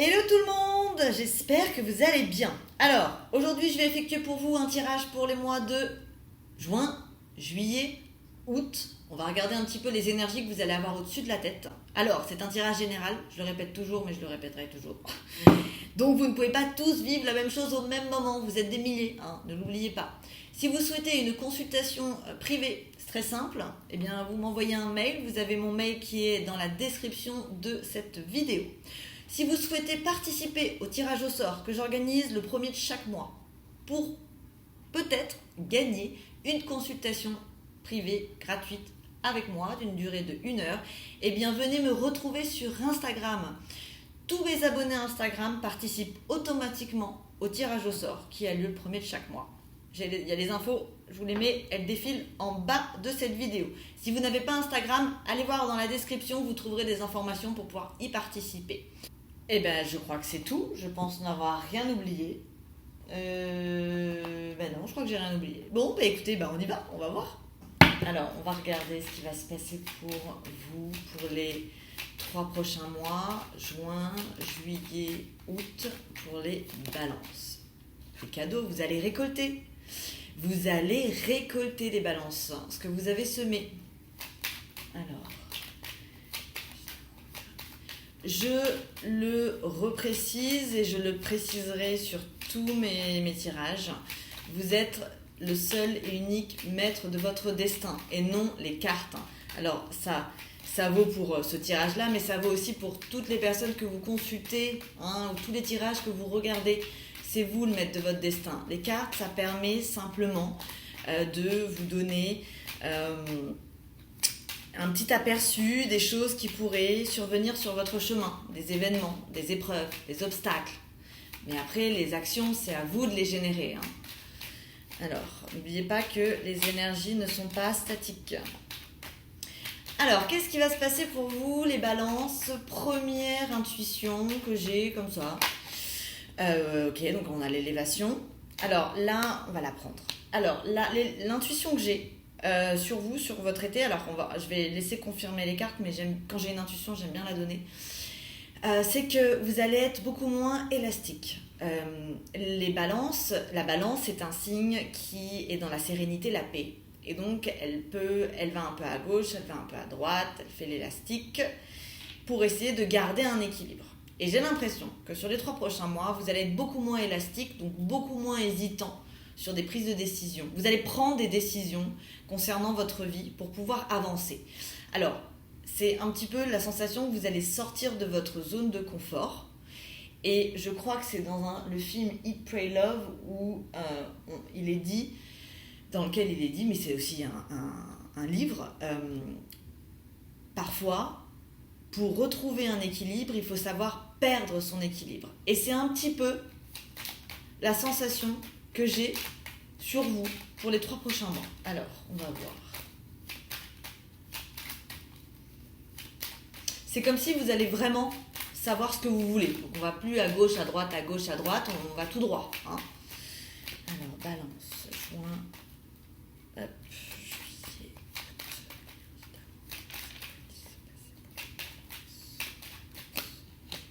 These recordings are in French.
Hello tout le monde, j'espère que vous allez bien. Alors, aujourd'hui je vais effectuer pour vous un tirage pour les mois de juin, juillet, août. On va regarder un petit peu les énergies que vous allez avoir au-dessus de la tête. Alors, c'est un tirage général, je le répète toujours, mais je le répéterai toujours. Donc vous ne pouvez pas tous vivre la même chose au même moment, vous êtes des milliers, hein, ne l'oubliez pas. Si vous souhaitez une consultation privée, c'est très simple, eh bien vous m'envoyez un mail, vous avez mon mail qui est dans la description de cette vidéo. Si vous souhaitez participer au tirage au sort que j'organise le premier de chaque mois pour peut-être gagner une consultation privée gratuite avec moi d'une durée de 1 heure, eh bien venez me retrouver sur Instagram. Tous mes abonnés Instagram participent automatiquement au tirage au sort qui a lieu le premier de chaque mois. Il y a les infos, je vous les mets, elles défilent en bas de cette vidéo. Si vous n'avez pas Instagram, allez voir dans la description, vous trouverez des informations pour pouvoir y participer. Eh bien, je crois que c'est tout. Je pense n'avoir rien oublié. Non, je crois que j'ai rien oublié. Bon, écoutez, on y va, on va voir. Alors, on va regarder ce qui va se passer pour vous pour les 3 prochains mois, juin, juillet, août, pour les balances. Les cadeaux, vous allez récolter. Vous allez récolter des balances, ce que vous avez semé. Alors, je le reprécise et je le préciserai sur tous mes tirages. Vous êtes le seul et unique maître de votre destin et non les cartes. Alors ça vaut pour ce tirage-là, mais ça vaut aussi pour toutes les personnes que vous consultez, ou tous les tirages que vous regardez. C'est vous le maître de votre destin. Les cartes, ça permet simplement de vous donner un petit aperçu des choses qui pourraient survenir sur votre chemin, des événements, des épreuves, des obstacles. Mais après, les actions, c'est à vous de les générer. Alors, n'oubliez pas que les énergies ne sont pas statiques. Alors, qu'est-ce qui va se passer pour vous, les balances? Première intuition que j'ai comme ça. Ok, donc on a l'élévation. Alors là, on va la prendre. Alors, là, l'intuition que j'ai sur vous, sur votre été, alors je vais laisser confirmer les cartes, mais quand j'ai une intuition, j'aime bien la donner. C'est que vous allez être beaucoup moins élastique. La balance est un signe qui est dans la sérénité, la paix. Et donc, elle va un peu à gauche, elle va un peu à droite, elle fait l'élastique pour essayer de garder un équilibre. Et j'ai l'impression que sur les 3 prochains mois, vous allez être beaucoup moins élastique, donc beaucoup moins hésitant sur des prises de décision. Vous allez prendre des décisions concernant votre vie pour pouvoir avancer. Alors, c'est un petit peu la sensation que vous allez sortir de votre zone de confort. Et je crois que c'est dans le film Eat, Pray, Love où il est dit, dans lequel il est dit, mais c'est aussi un livre, parfois, pour retrouver un équilibre, il faut savoir perdre son équilibre. Et c'est un petit peu la sensation que j'ai sur vous pour les 3 prochains mois. Alors, on va voir. C'est comme si vous allez vraiment savoir ce que vous voulez. Donc on va plus à gauche, à droite, on va tout droit. Alors, balance, juin, juillet.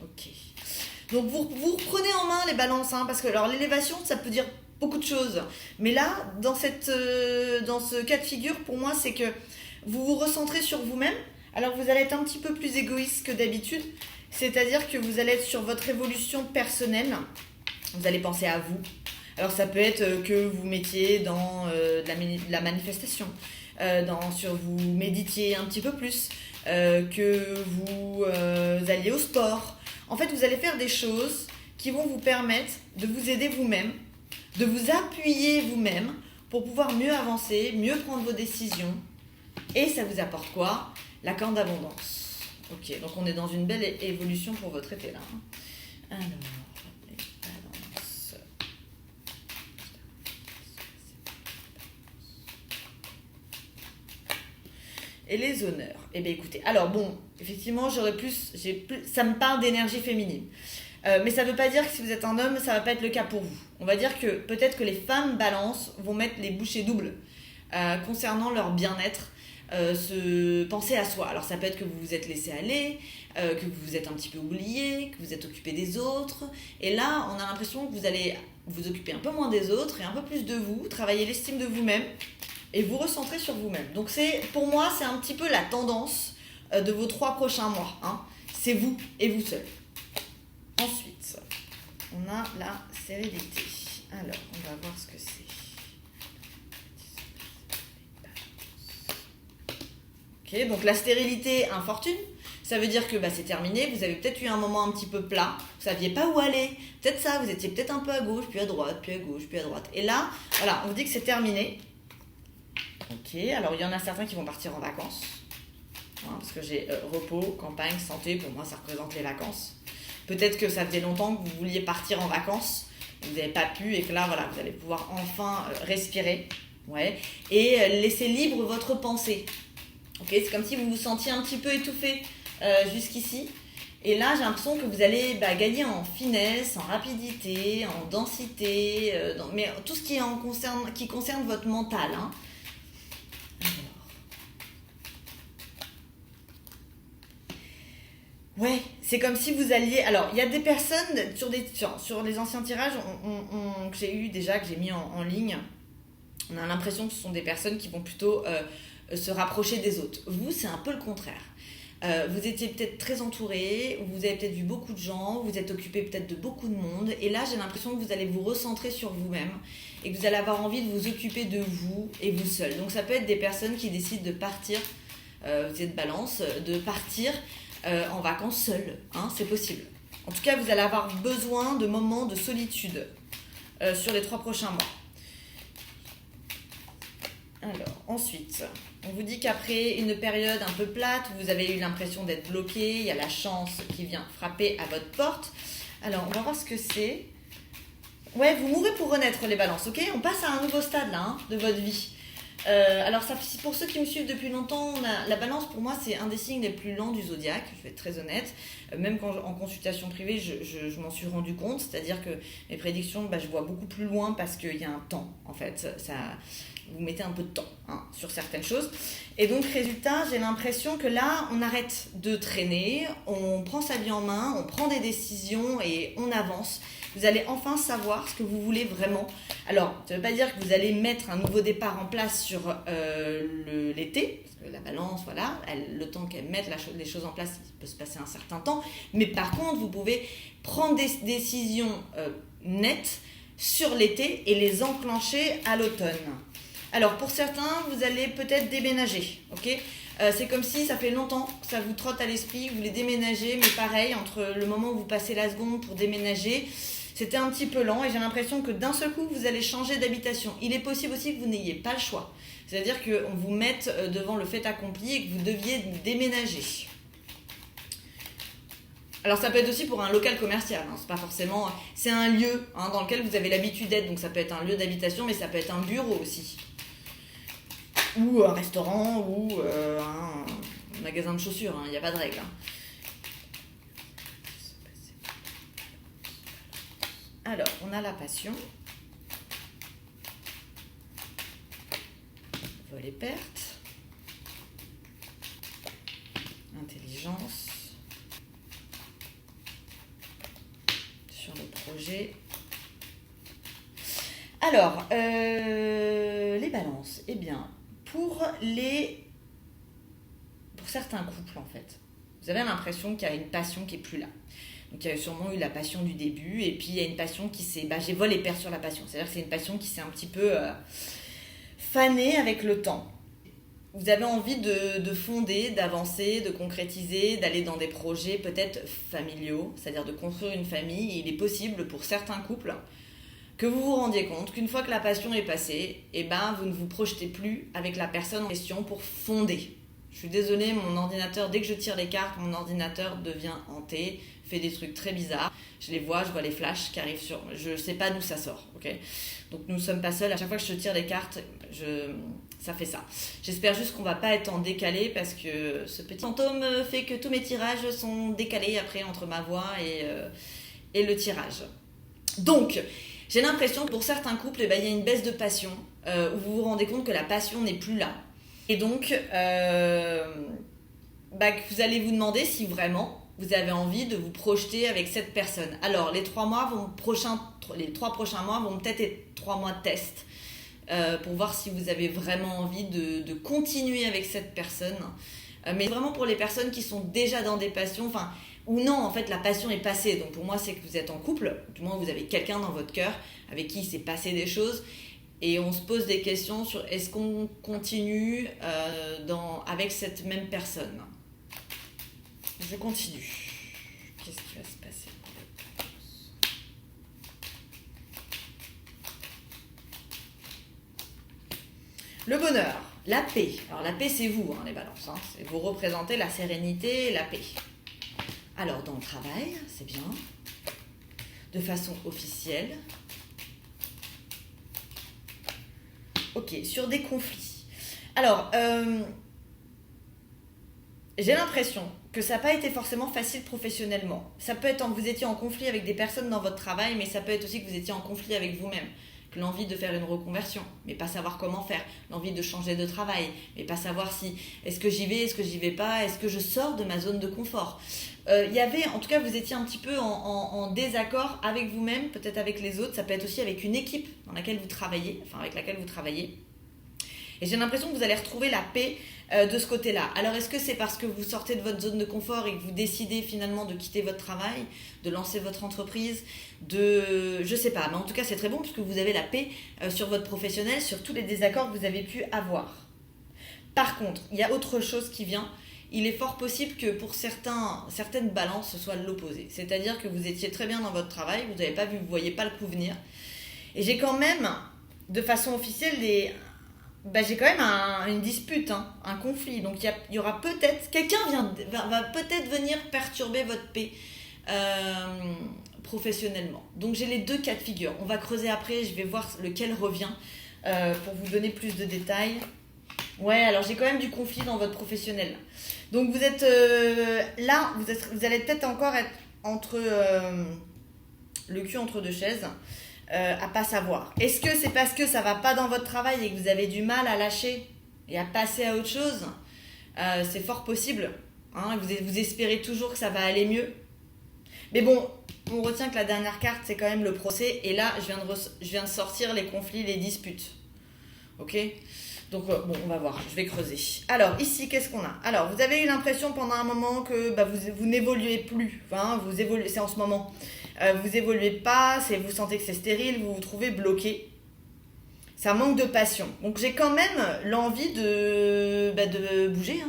Ok. Donc vous reprenez en main les balances, parce que alors l'élévation, ça peut dire beaucoup de choses. Mais là, dans ce cas de figure, pour moi, c'est que vous vous recentrez sur vous-même. Alors vous allez être un petit peu plus égoïste que d'habitude, c'est-à-dire que vous allez être sur votre évolution personnelle, vous allez penser à vous. Alors ça peut être que vous mettiez dans la manifestation, sur vous méditiez un petit peu plus, que vous alliez au sport. En fait, vous allez faire des choses qui vont vous permettre de vous aider vous-même, de vous appuyer vous-même pour pouvoir mieux avancer, mieux prendre vos décisions. Et ça vous apporte quoi? La corne d'abondance. Ok, donc on est dans une belle évolution pour votre été là. Alors, les balances. Et les honneurs. Eh bien écoutez, alors bon, effectivement, ça me parle d'énergie féminine. Mais ça ne veut pas dire que si vous êtes un homme, ça ne va pas être le cas pour vous. On va dire que peut-être que les femmes balance vont mettre les bouchées doubles concernant leur bien-être. Penser à soi. Alors ça peut être que vous vous êtes laissé aller, que vous êtes un petit peu oublié, que vous êtes occupé des autres. Et là, on a l'impression que vous allez vous occuper un peu moins des autres et un peu plus de vous, travailler l'estime de vous-même et vous recentrer sur vous-même. Donc pour moi, c'est un petit peu la tendance de vos 3 prochains mois. Hein. C'est vous et vous seul. Ensuite, on a la sérénité. Alors, on va voir ce que c'est. Ok, donc la stérilité, infortune, ça veut dire que c'est terminé, vous avez peut-être eu un moment un petit peu plat, vous saviez pas où aller, peut-être ça, vous étiez peut-être un peu à gauche, puis à droite, puis à gauche, puis à droite. Et là, voilà, on vous dit que c'est terminé. Ok, alors il y en a certains qui vont partir en vacances, hein, parce que j'ai repos, campagne, santé, pour moi ça représente les vacances. Peut-être que ça faisait longtemps que vous vouliez partir en vacances, vous n'avez pas pu, et que là, voilà, vous allez pouvoir enfin respirer, ouais, et laisser libre votre pensée. Ok, c'est comme si vous vous sentiez un petit peu étouffé jusqu'ici. Et là, j'ai l'impression que vous allez gagner en finesse, en rapidité, en densité, mais tout ce qui concerne votre mental. Hein. Ouais, c'est comme si vous alliez... Alors, il y a des personnes, sur les anciens tirages que j'ai eu déjà, que j'ai mis en ligne, on a l'impression que ce sont des personnes qui vont plutôt se rapprocher des autres. Vous, c'est un peu le contraire. Vous étiez peut-être très entouré, vous avez peut-être vu beaucoup de gens, vous êtes occupé peut-être de beaucoup de monde, et là j'ai l'impression que vous allez vous recentrer sur vous-même et que vous allez avoir envie de vous occuper de vous et vous seul. Donc ça peut être des personnes qui décident de partir, vous êtes balance, de partir en vacances seules, hein, c'est possible. En tout cas, vous allez avoir besoin de moments de solitude sur les 3 prochains mois. Alors, ensuite, on vous dit qu'après une période un peu plate, où vous avez eu l'impression d'être bloqué, il y a la chance qui vient frapper à votre porte. Alors, on va voir ce que c'est. Ouais, vous mourrez pour renaître, les balances, ok ? On passe à un nouveau stade, là, hein, de votre vie. Alors, pour ceux qui me suivent depuis longtemps, la balance, pour moi, c'est un des signes les plus lents du zodiaque, je vais être très honnête. Même en consultation privée, je m'en suis rendu compte. C'est-à-dire que mes prédictions, je vois beaucoup plus loin parce qu'il y a un temps, en fait. Vous mettez un peu de temps sur certaines choses. Et donc, résultat, j'ai l'impression que là, on arrête de traîner, on prend sa vie en main, on prend des décisions et on avance. Vous allez enfin savoir ce que vous voulez vraiment. Alors, ça ne veut pas dire que vous allez mettre un nouveau départ en place sur l'été, parce que la balance, voilà, le temps qu'elle mette les choses en place, il peut se passer un certain temps. Mais par contre, vous pouvez prendre des décisions nettes sur l'été et les enclencher à l'automne. Alors, pour certains, vous allez peut-être déménager, ok ? C'est comme si ça fait longtemps que ça vous trotte à l'esprit, vous voulez déménager, mais pareil, entre le moment où vous passez la seconde pour déménager, c'était un petit peu lent et j'ai l'impression que d'un seul coup, vous allez changer d'habitation. Il est possible aussi que vous n'ayez pas le choix. C'est-à-dire qu'on vous mette devant le fait accompli et que vous deviez déménager. Alors ça peut être aussi pour un local commercial, hein, c'est pas forcément... C'est un lieu dans lequel vous avez l'habitude d'être, donc ça peut être un lieu d'habitation, mais ça peut être un bureau aussi. Ou un restaurant, ou un magasin de chaussures, il n'y a pas de règle. Alors, on a la passion, vol et perte, intelligence, sur le projet. Alors, les balances, eh bien, pour certains couples, en fait, vous avez l'impression qu'il y a une passion qui n'est plus là. Donc, il y a sûrement eu la passion du début, et puis il y a une passion qui s'est... j'ai vol et perte sur la passion. C'est-à-dire que c'est une passion qui s'est un petit peu fanée avec le temps. Vous avez envie de fonder, d'avancer, de concrétiser, d'aller dans des projets peut-être familiaux, c'est-à-dire de construire une famille. Il est possible pour certains couples que vous vous rendiez compte qu'une fois que la passion est passée, vous ne vous projetez plus avec la personne en question pour fonder. Je suis désolée, mon ordinateur, dès que je tire les cartes, mon ordinateur devient hanté, fait des trucs très bizarres. Je les vois, je vois les flashs qui arrivent sur... Je ne sais pas d'où ça sort, ok ? Donc nous ne sommes pas seuls. À chaque fois que je tire les cartes, ça fait ça. J'espère juste qu'on ne va pas être en décalé parce que ce petit fantôme fait que tous mes tirages sont décalés après entre ma voix et le tirage. Donc... J'ai l'impression que pour certains couples, il y a une baisse de passion, où vous vous rendez compte que la passion n'est plus là. Et donc, que vous allez vous demander si vraiment vous avez envie de vous projeter avec cette personne. Alors, les 3 prochains mois vont peut-être être 3 mois de test pour voir si vous avez vraiment envie de continuer avec cette personne. Mais vraiment pour les personnes qui sont déjà dans des passions, ou non, en fait, la passion est passée. Donc pour moi, c'est que vous êtes en couple, du moins vous avez quelqu'un dans votre cœur avec qui il s'est passé des choses. Et on se pose des questions sur est-ce qu'on continue avec cette même personne. Je continue. Qu'est-ce qui va se passer? Le bonheur, la paix. Alors la paix, c'est vous, les balances. Vous représentez la sérénité et la paix. Alors dans le travail, c'est bien. De façon officielle. Ok, sur des conflits. Alors, j'ai l'impression que ça n'a pas été forcément facile professionnellement. Ça peut être que vous étiez en conflit avec des personnes dans votre travail, mais ça peut être aussi que vous étiez en conflit avec vous-même. Que l'envie de faire une reconversion, mais pas savoir comment faire. L'envie de changer de travail, mais pas savoir si est-ce que j'y vais, est-ce que j'y vais pas, est-ce que je sors de ma zone de confort. En tout cas, vous étiez un petit peu en désaccord avec vous-même, peut-être avec les autres. Ça peut être aussi avec une équipe avec laquelle vous travaillez. Et j'ai l'impression que vous allez retrouver la paix de ce côté-là. Alors, est-ce que c'est parce que vous sortez de votre zone de confort et que vous décidez finalement de quitter votre travail, de lancer votre entreprise, je sais pas, mais en tout cas, c'est très bon puisque vous avez la paix sur votre professionnel, sur tous les désaccords que vous avez pu avoir. Par contre, il y a autre chose qui vient. Il est fort possible que pour certaines balances, ce soit l'opposé. C'est-à-dire que vous étiez très bien dans votre travail, vous n'avez pas vu, vous ne voyez pas le coup venir. Et j'ai quand même, de façon officielle, j'ai quand même une dispute, un conflit. Donc il y aura peut-être, quelqu'un va peut-être venir perturber votre paix professionnellement. Donc j'ai les 2 cas de figure. On va creuser après, je vais voir lequel revient pour vous donner plus de détails. Ouais, alors j'ai quand même du conflit dans votre professionnel. Donc vous êtes là, vous allez peut-être encore être entre le cul entre 2 chaises. À pas savoir. Est-ce que c'est parce que ça va pas dans votre travail et que vous avez du mal à lâcher et à passer à autre chose? C'est fort possible. Vous espérez toujours que ça va aller mieux. Mais bon, on retient que la dernière carte, c'est quand même le procès. Et là, je viens de sortir les conflits, les disputes. Ok ? Donc, on va voir. Je vais creuser. Alors, ici, qu'est-ce qu'on a? Alors, vous avez eu l'impression pendant un moment que vous n'évoluez plus. Vous évoluez, c'est en ce moment. Vous évoluez pas, vous sentez que c'est stérile, vous vous trouvez bloqué. Ça manque de passion. Donc j'ai quand même l'envie de bouger.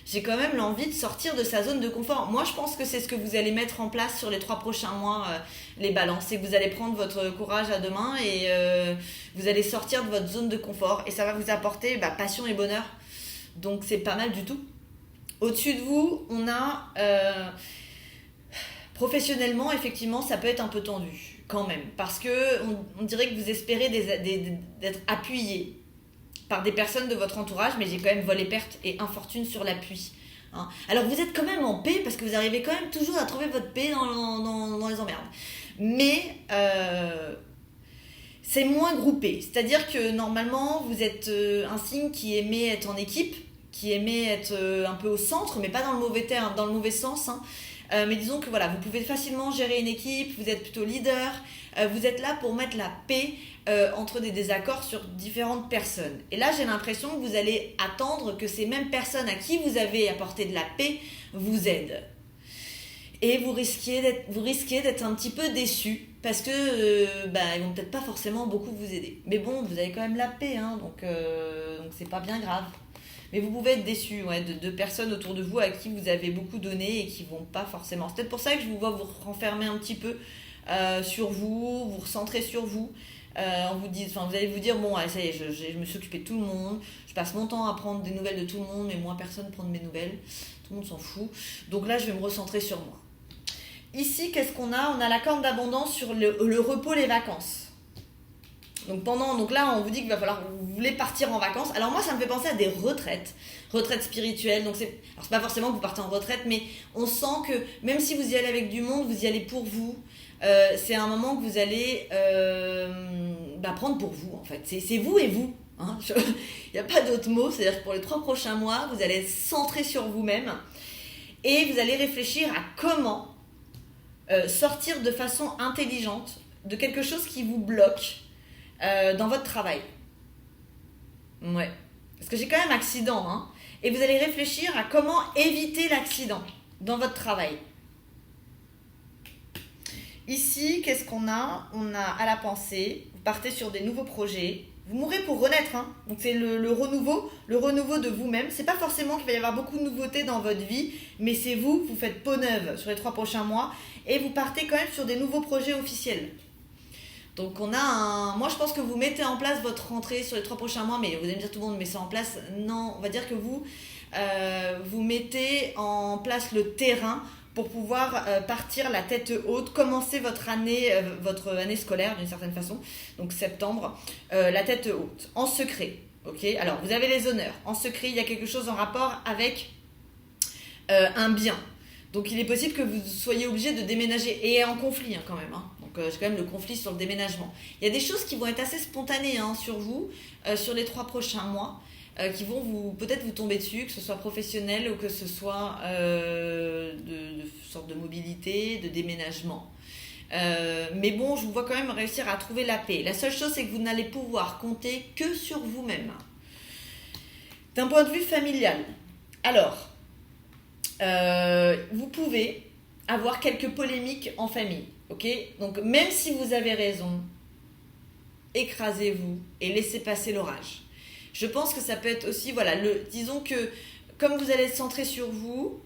J'ai quand même l'envie de sortir de sa zone de confort. Moi, je pense que c'est ce que vous allez mettre en place sur les 3 prochains mois, les balances. C'est que vous allez prendre votre courage à 2 mains et vous allez sortir de votre zone de confort. Et ça va vous apporter passion et bonheur. Donc c'est pas mal du tout. Au-dessus de vous, on a... professionnellement, effectivement, ça peut être un peu tendu, quand même. Parce que on dirait que vous espérez d'être appuyé par des personnes de votre entourage, mais j'ai quand même volé perte et infortune sur l'appui. Alors vous êtes quand même en paix, parce que vous arrivez quand même toujours à trouver votre paix dans les emmerdes. Mais c'est moins groupé. C'est-à-dire que normalement, vous êtes un signe qui aimait être en équipe, qui aimait être un peu au centre, mais pas dans le mauvais terme, dans le mauvais sens, mais disons que voilà, vous pouvez facilement gérer une équipe, vous êtes plutôt leader, vous êtes là pour mettre la paix entre des désaccords sur différentes personnes. Et là, j'ai l'impression que vous allez attendre que ces mêmes personnes à qui vous avez apporté de la paix vous aident. Et vous risquez d'être un petit peu déçus parce que ils vont peut-être pas forcément beaucoup vous aider. Mais bon, vous avez quand même la paix, donc c'est pas bien grave. Mais vous pouvez être déçu de personnes autour de vous à qui vous avez beaucoup donné et qui vont pas forcément. C'est peut-être pour ça que je vous vois vous renfermer un petit peu sur vous recentrer sur vous. Vous allez vous dire, bon, allez, ça y est, je me suis occupée de tout le monde, je passe mon temps à prendre des nouvelles de tout le monde, mais moi, personne ne prend de mes nouvelles, tout le monde s'en fout. Donc là, je vais me recentrer sur moi. Ici, qu'est-ce qu'on a? On a la corne d'abondance sur le repos, les vacances. Donc là, on vous dit qu'il va falloir, vous voulez partir en vacances. Alors moi, ça me fait penser à des retraites spirituelles. Donc c'est pas forcément que vous partez en retraite, mais on sent que même si vous y allez avec du monde, vous y allez pour vous. C'est un moment que vous allez prendre pour vous, en fait. C'est vous et vous. Il n'y a pas d'autre mot. C'est-à-dire que pour les 3 prochains mois, vous allez être centré sur vous-même. Et vous allez réfléchir à comment sortir de façon intelligente de quelque chose qui vous bloque dans votre travail. Ouais. Parce que j'ai quand même accident, hein. Et vous allez réfléchir à comment éviter l'accident dans votre travail. Ici, qu'est-ce qu'on a? On a à la pensée, vous partez sur des nouveaux projets, vous mourrez pour renaître, hein. Donc c'est le renouveau de vous-même. C'est pas forcément qu'il va y avoir beaucoup de nouveautés dans votre vie, mais c'est vous faites peau neuve sur les 3 prochains mois et vous partez quand même sur des nouveaux projets officiels. Donc moi je pense que vous mettez en place votre rentrée sur les 3 prochains mois, mais vous allez me dire tout le monde met ça en place. Non, on va dire que vous mettez en place le terrain pour pouvoir partir la tête haute, commencer votre année scolaire d'une certaine façon, donc septembre, la tête haute, en secret. Ok. Alors vous avez les honneurs. En secret, il y a quelque chose en rapport avec un bien. Donc il est possible que vous soyez obligé de déménager et en conflit quand même. Hein. Donc j'ai quand même le conflit sur le déménagement. Il y a des choses qui vont être assez spontanées sur vous sur les 3 prochains mois, qui vont peut-être vous tomber dessus, que ce soit professionnel ou que ce soit de sorte de mobilité, de déménagement. Mais bon, je vous vois quand même réussir à trouver la paix. La seule chose, c'est que vous n'allez pouvoir compter que sur vous-même. D'un point de vue familial, alors, vous pouvez avoir quelques polémiques en famille, ok? Donc même si vous avez raison, écrasez-vous et laissez passer l'orage. Je pense que ça peut être aussi, disons que comme vous allez être centré sur vous,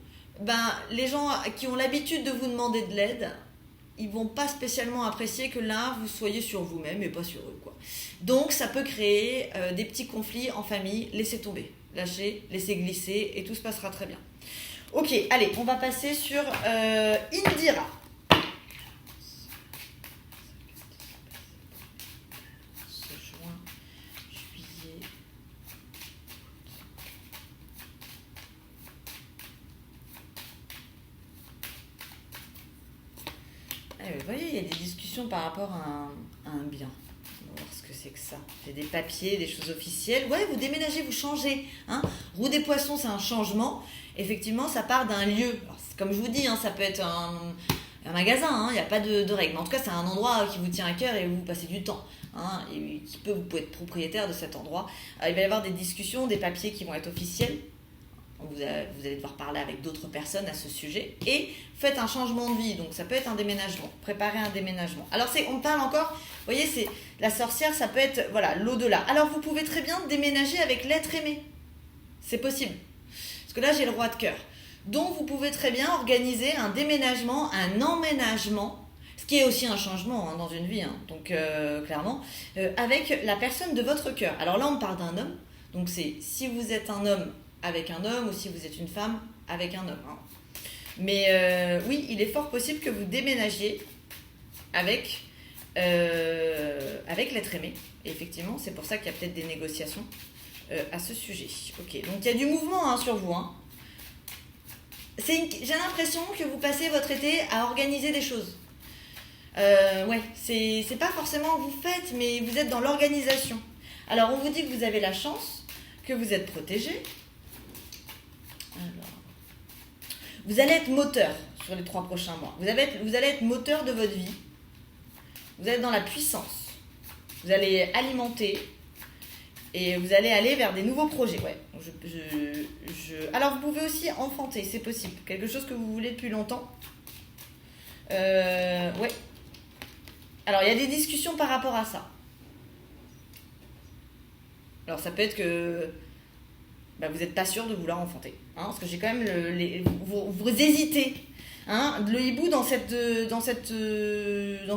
les gens qui ont l'habitude de vous demander de l'aide, ils vont pas spécialement apprécier que là, vous soyez sur vous-même et pas sur eux, quoi. Donc ça peut créer des petits conflits en famille, laissez tomber, lâchez, laissez glisser et tout se passera très bien. Ok, allez, on va passer sur Indira. Juin, juillet. Vous voyez, il y a des discussions par rapport à un bien. On va voir ce que c'est que ça. C'est des papiers, des choses officielles. Ouais, vous déménagez, vous changez. Roue des poissons, c'est un changement. Effectivement, ça part d'un lieu. Alors, comme je vous dis, ça peut être un magasin, il n'y a pas de règles. Mais en tout cas, c'est un endroit qui vous tient à cœur et où vous passez du temps. Et vous pouvez être propriétaire de cet endroit. Il va y avoir des discussions, des papiers qui vont être officiels. Vous allez devoir parler avec d'autres personnes à ce sujet. Et faites un changement de vie. Donc, ça peut être un déménagement. Préparez un déménagement. Alors, on parle encore... Vous voyez, c'est la sorcière, ça peut être l'au-delà. Alors, vous pouvez très bien déménager avec l'être aimé. C'est possible. Parce que là, j'ai le roi de cœur. Donc, vous pouvez très bien organiser un déménagement, un emménagement, ce qui est aussi un changement dans une vie, donc clairement, avec la personne de votre cœur. Alors là, on parle d'un homme. Donc, c'est si vous êtes un homme avec un homme ou si vous êtes une femme avec un homme. Mais oui, il est fort possible que vous déménagiez avec l'être aimé. Et effectivement, c'est pour ça qu'il y a peut-être des négociations à ce sujet. Ok, donc il y a du mouvement sur vous. J'ai l'impression que vous passez votre été à organiser des choses. C'est pas forcément que vous faites, mais vous êtes dans l'organisation. Alors, on vous dit que vous avez la chance, que vous êtes protégé. Alors, vous allez être moteur sur les 3 prochains mois. Vous allez être moteur de votre vie. Vous allez être dans la puissance. Vous allez alimenter. Et vous allez aller vers des nouveaux projets. Ouais. Alors, vous pouvez aussi enfanter, c'est possible. Quelque chose que vous voulez depuis longtemps. Ouais. Alors, il y a des discussions par rapport à ça. Alors, ça peut être que vous n'êtes pas sûr de vouloir enfanter. Parce que j'ai quand même vous hésitez. Le hibou, dans ce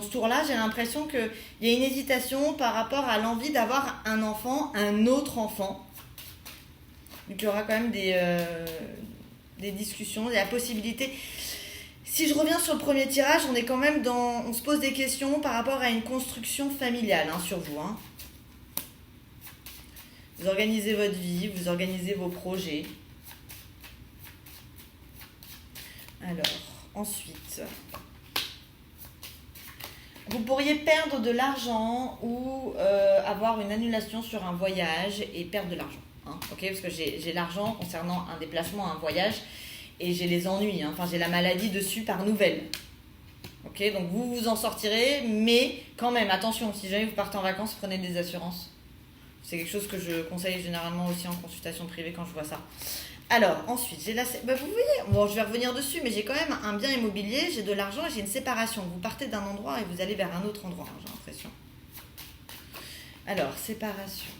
tour-là, j'ai l'impression qu'il y a une hésitation par rapport à l'envie d'avoir un enfant, un autre enfant. Donc il y aura quand même des discussions, la possibilité. Si je reviens sur le premier tirage, on est quand même on se pose des questions par rapport à une construction familiale sur vous. Vous organisez votre vie, vous organisez vos projets. Alors, ensuite, vous pourriez perdre de l'argent ou avoir une annulation sur un voyage et perdre de l'argent. Ok, parce que j'ai l'argent concernant un déplacement, un voyage. et j'ai les ennuis, hein. Enfin j'ai la maladie dessus par nouvelle. Ok, donc vous vous en sortirez, mais quand même, attention, si jamais vous partez en vacances, prenez des assurances. C'est quelque chose que je conseille généralement aussi en consultation privée quand je vois ça. Alors, ensuite, j'ai vous voyez, bon, je vais revenir dessus, mais j'ai quand même un bien immobilier, j'ai de l'argent et j'ai une séparation. Vous partez d'un endroit et vous allez vers un autre endroit, j'ai l'impression. Alors, séparation.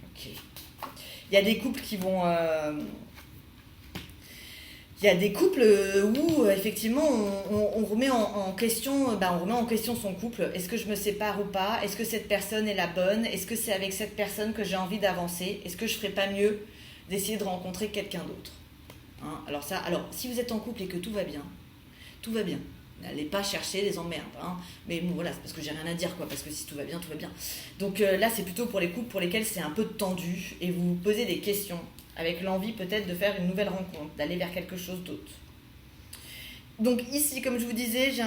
Ok. Il y a des couples qui vont... Il y a des couples où effectivement on remet en question, on remet en question son couple. Est-ce que je me sépare ou pas? Est-ce que cette personne est la bonne? Est-ce que c'est avec cette personne que j'ai envie d'avancer? Est-ce que je ferais pas mieux d'essayer de rencontrer quelqu'un d'autre? Hein, alors si vous êtes en couple et que tout va bien, tout va bien. N'allez pas chercher des emmerdes. Hein. Mais bon voilà, c'est parce que j'ai rien à dire quoi. Parce que si tout va bien, tout va bien. Donc là c'est plutôt pour les couples pour lesquels c'est un peu tendu et vous vous posez des questions. Avec l'envie peut-être de faire une nouvelle rencontre, d'aller vers quelque chose d'autre. Donc ici, comme je vous disais, j'ai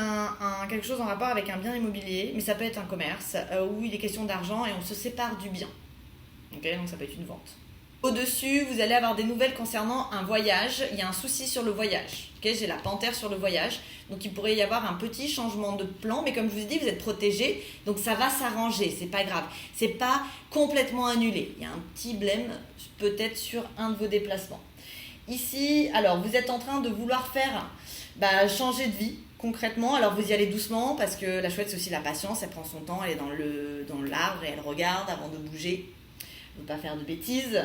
quelque chose en rapport avec un bien immobilier, mais ça peut être un commerce, où il est question d'argent et on se sépare du bien. Okay, donc ça peut être une vente. Au-dessus, vous allez avoir des nouvelles concernant un voyage. Il y a un souci sur le voyage. Okay, j'ai la panthère sur le voyage. Donc il pourrait y avoir un petit changement de plan. Mais comme je vous ai dit, vous êtes protégé. Donc ça va s'arranger. C'est pas grave. C'est pas complètement annulé. Il y a un petit blême peut-être sur un de vos déplacements. Ici, alors vous êtes en train de vouloir faire changer de vie. Concrètement, alors vous y allez doucement parce que la chouette c'est aussi la patience. Elle prend son temps. Elle est dans l'arbre et elle regarde avant de bouger. Elle ne veut pas faire de bêtises.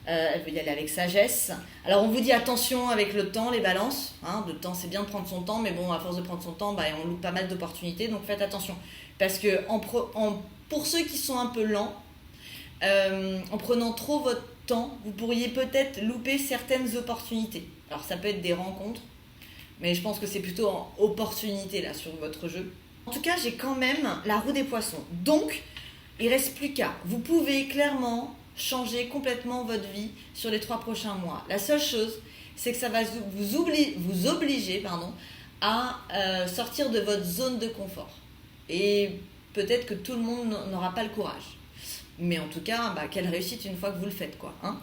Elle veut y aller avec sagesse. Alors on vous dit attention avec le temps, les balances. Hein, le temps c'est bien de prendre son temps, mais bon à force de prendre son temps, on loupe pas mal d'opportunités, donc faites attention. Parce que pour ceux qui sont un peu lents, en prenant trop votre temps, vous pourriez peut-être louper certaines opportunités. Alors ça peut être des rencontres, mais je pense que c'est plutôt en opportunité là sur votre jeu. En tout cas j'ai quand même la roue des poissons. Donc il ne reste plus qu'à. Vous pouvez clairement changer complètement votre vie sur les 3 prochains mois. La seule chose, c'est que ça va vous obliger à sortir de votre zone de confort. Et peut-être que tout le monde n'aura pas le courage. Mais en tout cas, quelle réussite une fois que vous le faites, quoi. Hein.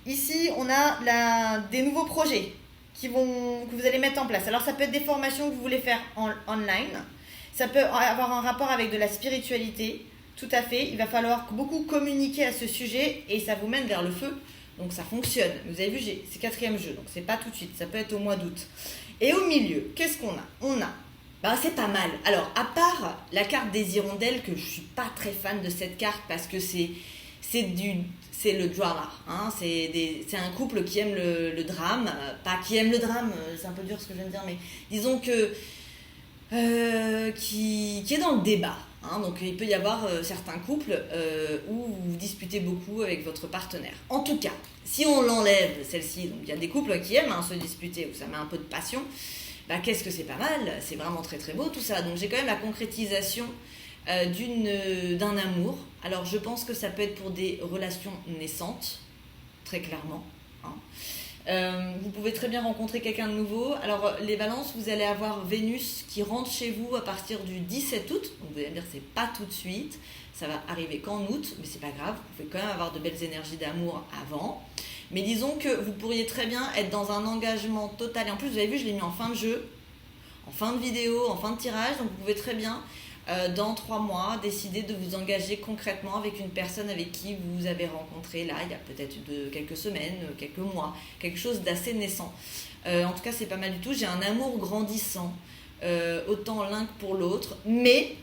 Ici, on a des nouveaux projets que vous allez mettre en place. Alors, ça peut être des formations que vous voulez faire online. Ça peut avoir un rapport avec de la spiritualité. Tout à fait, il va falloir beaucoup communiquer à ce sujet et ça vous mène vers le feu, donc ça fonctionne. Vous avez vu, c'est 4e jeu, donc c'est pas tout de suite, ça peut être au mois d'août. Et au milieu, qu'est-ce qu'on a? On a, c'est pas mal. Alors, à part la carte des hirondelles, que je suis pas très fan de cette carte parce que c'est le drama. Hein, c'est un couple qui aime le drame, pas qui aime le drame, c'est un peu dur ce que je viens de dire, mais disons que qui est dans le débat. Hein, donc il peut y avoir certains couples où vous vous disputez beaucoup avec votre partenaire. En tout cas, si on l'enlève celle-ci, donc il y a des couples qui aiment se disputer, où ça met un peu de passion, qu'est-ce que c'est pas mal, c'est vraiment très très beau tout ça. Donc j'ai quand même la concrétisation d'un amour. Alors je pense que ça peut être pour des relations naissantes, très clairement. Hein. Vous pouvez très bien rencontrer quelqu'un de nouveau. Alors les balances, vous allez avoir Vénus qui rentre chez vous à partir du 17 août. Donc vous allez me dire c'est pas tout de suite, ça va arriver qu'en août, mais c'est pas grave, vous pouvez quand même avoir de belles énergies d'amour avant. Mais disons que vous pourriez très bien être dans un engagement total. Et en plus vous avez vu, je l'ai mis en fin de jeu, en fin de vidéo, en fin de tirage. Donc vous pouvez très bien dans 3 mois décider de vous engager concrètement avec une personne avec qui vous avez rencontré là il y a peut-être quelques semaines, quelques mois, quelque chose d'assez naissant. En tout cas c'est pas mal du tout, j'ai un amour grandissant, autant l'un que pour l'autre, mais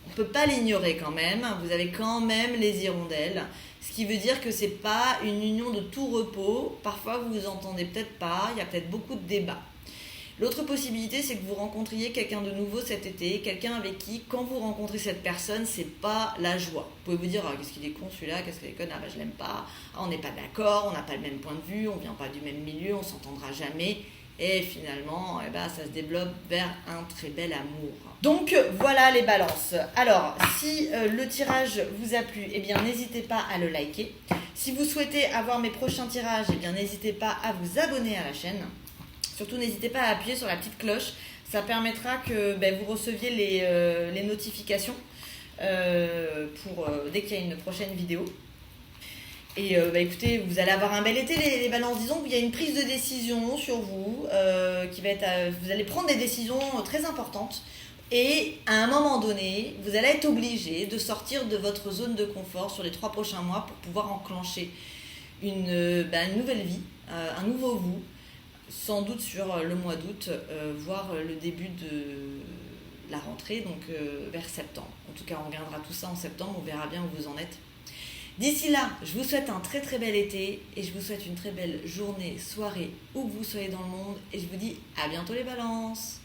on peut pas l'ignorer quand même, vous avez quand même les hirondelles, ce qui veut dire que c'est pas une union de tout repos, parfois vous vous entendez peut-être pas, il y a peut-être beaucoup de débats. L'autre possibilité, c'est que vous rencontriez quelqu'un de nouveau cet été, quelqu'un avec qui, quand vous rencontrez cette personne, c'est pas la joie. Vous pouvez vous dire, qu'est-ce qu'il est con celui-là, qu'est-ce qu'il est conne, je l'aime pas, on n'est pas d'accord, on n'a pas le même point de vue, on vient pas du même milieu, on s'entendra jamais. Et finalement, ça se développe vers un très bel amour. Donc voilà les balances. Alors, si le tirage vous a plu, n'hésitez pas à le liker. Si vous souhaitez avoir mes prochains tirages, n'hésitez pas à vous abonner à la chaîne. Surtout, n'hésitez pas à appuyer sur la petite cloche. Ça permettra que vous receviez les notifications pour dès qu'il y a une prochaine vidéo. Et écoutez, vous allez avoir un bel été les balances. Disons qu'il y a une prise de décision sur vous qui va être... vous allez prendre des décisions très importantes. Et à un moment donné, vous allez être obligé de sortir de votre zone de confort sur les 3 prochains mois pour pouvoir enclencher une nouvelle vie, un nouveau vous, sans doute sur le mois d'août, voire le début de la rentrée, donc vers septembre. En tout cas, on regardera tout ça en septembre, on verra bien où vous en êtes. D'ici là, je vous souhaite un très très bel été et je vous souhaite une très belle journée, soirée, où que vous soyez dans le monde. Et je vous dis à bientôt les balances.